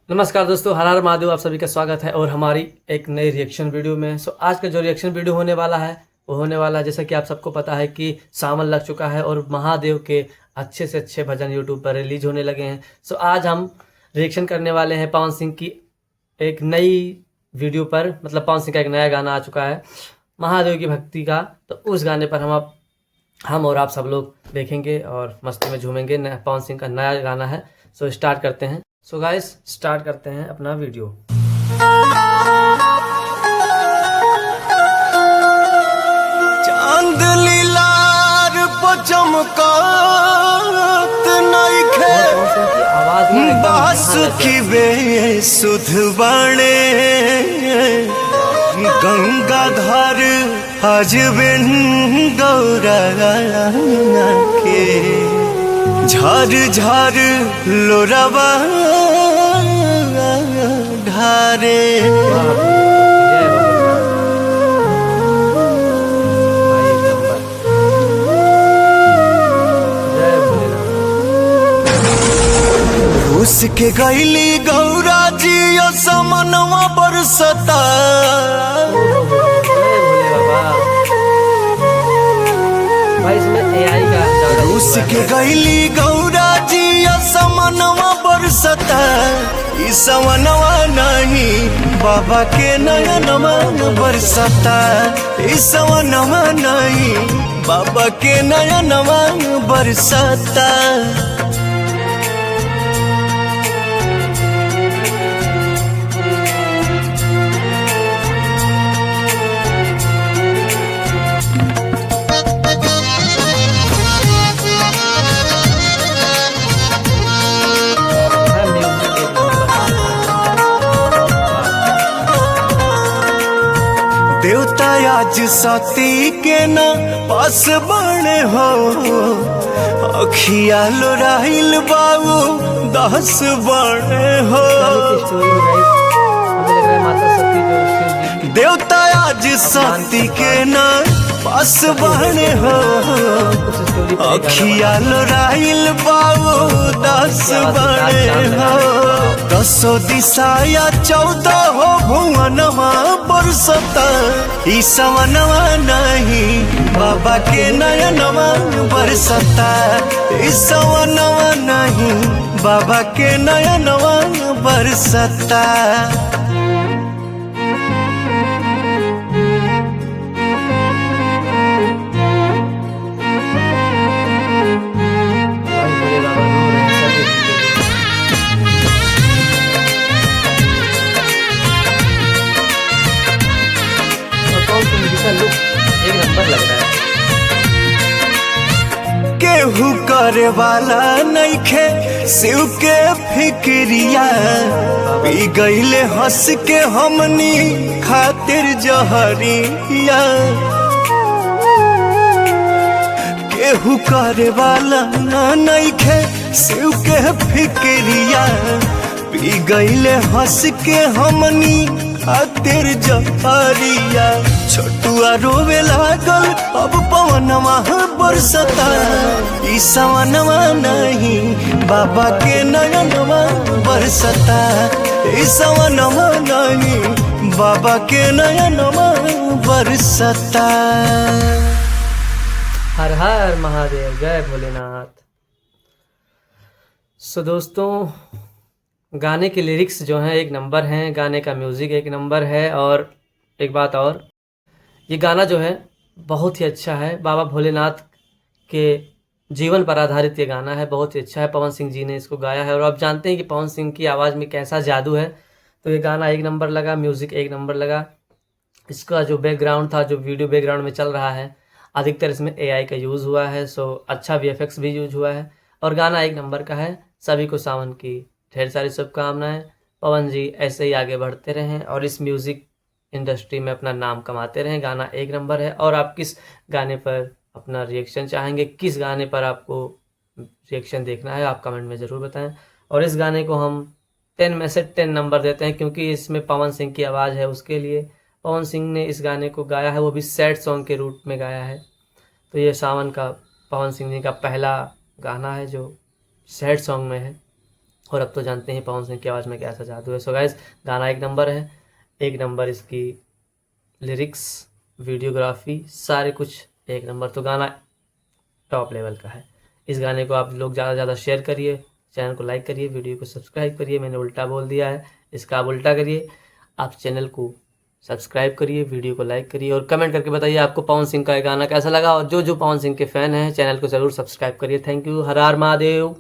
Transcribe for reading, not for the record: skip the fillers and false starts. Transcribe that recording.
नमस्कार दोस्तों, हर हर महादेव। आप सभी का स्वागत है और हमारी एक नई रिएक्शन वीडियो में। आज का जो रिएक्शन वीडियो होने वाला है वो होने वाला है, जैसा कि आप सबको पता है कि सावन लग चुका है और महादेव के अच्छे से अच्छे भजन यूट्यूब पर रिलीज होने लगे हैं। आज हम रिएक्शन करने वाले हैं पवन सिंह की एक नई वीडियो पर। मतलब पवन सिंह का एक नया गाना आ चुका है महादेव की भक्ति का, तो उस गाने पर हम और आप सब लोग देखेंगे और मस्ती में झूमेंगे। पवन सिंह का नया गाना है। स्टार्ट करते हैं। गाइस, स्टार्ट करते हैं अपना वीडियो। चांद लीलार पर चमकत नइखे, बासुकी बेसुध बने गंगाधर हजबिन गौरा के झर झर लोरवा ढारे। उसके गैली गौरा जी समनवा बरसता, उसके गैली गौरा जी समनवा बरसता। ई समनवा नहीं बाबा के नयनवा बरसता, ई समनवा नहीं बाबा के नयनवा बरसता। देवता आज सती के न पास बने हो, अखिया लोराइल बाबू 10 बने हो। देवता आज सती के न पास बने हो, अखिया लोराइल बाबू 10 बने हो। 10 दिशाया 14 हो भुवनवा बरसता। ई सवनवा नहीं बाबा के नयनवा बरसता, ई सवनवा नहीं बाबा के नयनवा बरसता। एक नंबर लग रहा है। केहू करे वाला नइखे शिव के फिक्रिया, पी गईले हंस के हमनी खातिर जहरिया। केहू करे वाला नइखे शिव के फिक्रिया, पी गईले हंस के हमनी खातिर जहरिया। छोटुआ रोवे लागल अब पवनवा बरसता, ई सवनवा नहीं बाबा के नयनवा बरसता, ई सवनवा नहीं बाबा के नयनवा बरसता। हर हर महादेव, जय भोलेनाथ। दोस्तों, गाने के लिरिक्स जो हैं एक नंबर हैं, गाने का म्यूज़िक एक नंबर है। और एक बात और, ये गाना जो है बहुत ही अच्छा है। बाबा भोलेनाथ के जीवन पर आधारित ये गाना है, बहुत ही अच्छा है। पवन सिंह जी ने इसको गाया है और आप जानते हैं कि पवन सिंह की आवाज़ में कैसा जादू है। तो ये गाना एक नंबर लगा, म्यूज़िक एक नंबर लगा। इसका जो बैकग्राउंड था, जो वीडियो बैकग्राउंड में चल रहा है, अधिकतर इसमें AI का यूज़ हुआ है। अच्छा VFX भी यूज हुआ है और गाना एक नंबर का है। सभी को सावन की ढेर सारी शुभकामनाएं। पवन जी ऐसे ही आगे बढ़ते रहें और इस म्यूज़िक इंडस्ट्री में अपना नाम कमाते रहें। गाना एक नंबर है। और आप किस गाने पर अपना रिएक्शन चाहेंगे, किस गाने पर आपको रिएक्शन देखना है, आप कमेंट में ज़रूर बताएं। और इस गाने को हम 10 में से 10 नंबर देते हैं, क्योंकि इसमें पवन सिंह की आवाज़ है। उसके लिए पवन सिंह ने इस गाने को गाया है, वो भी सैड सॉन्ग के रूप में गाया है। तो ये सावन का पवन सिंह जी का पहला गाना है जो सैड सॉन्ग में है और अब तो जानते हैं पवन सिंह की आवाज़ में कैसा जादू है। सो गाइस, गाना एक नंबर है, एक नंबर इसकी लिरिक्स, वीडियोग्राफी, सारे कुछ एक नंबर। तो गाना टॉप लेवल का है। इस गाने को आप लोग ज़्यादा से ज़्यादा शेयर करिए, चैनल को लाइक करिए, वीडियो को सब्सक्राइब करिए। मैंने उल्टा बोल दिया है, इसका आप उल्टा करिए। आप चैनल को सब्सक्राइब करिए, वीडियो को लाइक करिए और कमेंट करके बताइए आपको पवन सिंह का ये गाना कैसा लगा। और जो जो पवन सिंह के फ़ैन हैं, चैनल को ज़रूर सब्सक्राइब करिए। Thank you. Har Har Mahadev.